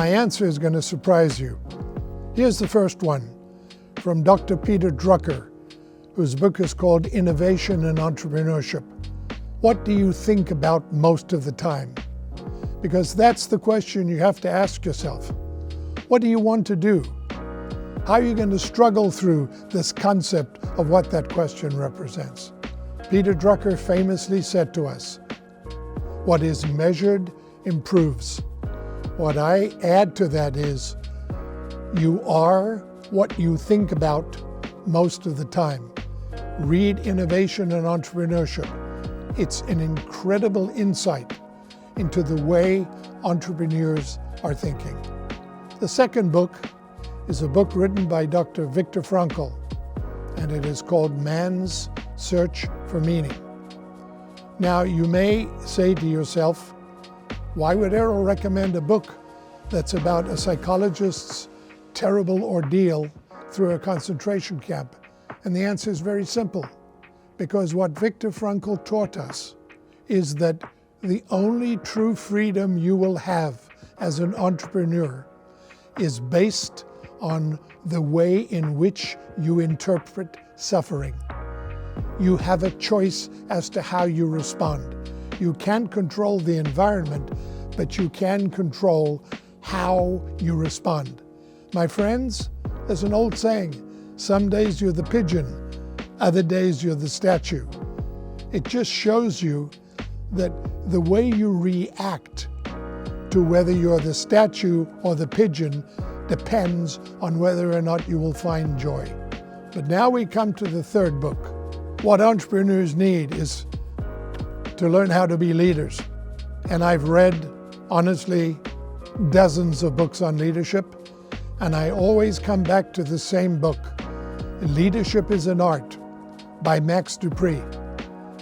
my answer is going to surprise you. Here's the first one from Dr. Peter Drucker, whose book is called Innovation and Entrepreneurship. What do you think about most of the time? Because that's the question you have to ask yourself. What do you want to do? How are you going to struggle through this concept of what that question represents? Peter Drucker famously said to us, "What is measured improves." What I add to that is, you are what you think about most of the time. Read Innovation and Entrepreneurship. It's an incredible insight into the way entrepreneurs are thinking. The second book is a book written by Dr. Viktor Frankl, and it is called Man's Search for Meaning. Now, you may say to yourself, why would Errol recommend a book that's about a psychologist's terrible ordeal through a concentration camp? And the answer is very simple, because what Viktor Frankl taught us is that the only true freedom you will have as an entrepreneur is based on the way in which you interpret suffering. You have a choice as to how you respond. You can't control the environment, but you can control how you respond. My friends, there's an old saying, some days you're the pigeon, other days you're the statue. It just shows you that the way you react to whether you're the statue or the pigeon depends on whether or not you will find joy. But now we come to the third book. What entrepreneurs need is to learn how to be leaders. And I've read, honestly, dozens of books on leadership, and I always come back to the same book, Leadership is an Art, by Max Dupree.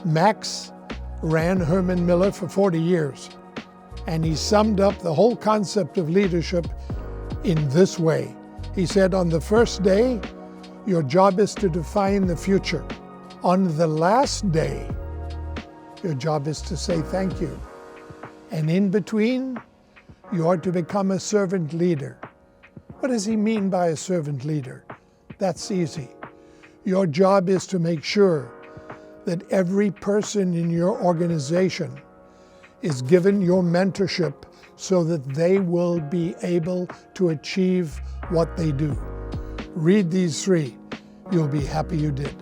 Max ran Herman Miller for 40 years, and he summed up the whole concept of leadership in this way. He said, on the first day, your job is to define the future. On the last day, your job is to say thank you. And in between, you are to become a servant leader. What does he mean by a servant leader? That's easy. Your job is to make sure that every person in your organization is given your mentorship so that they will be able to achieve what they do. Read these three. You'll be happy you did.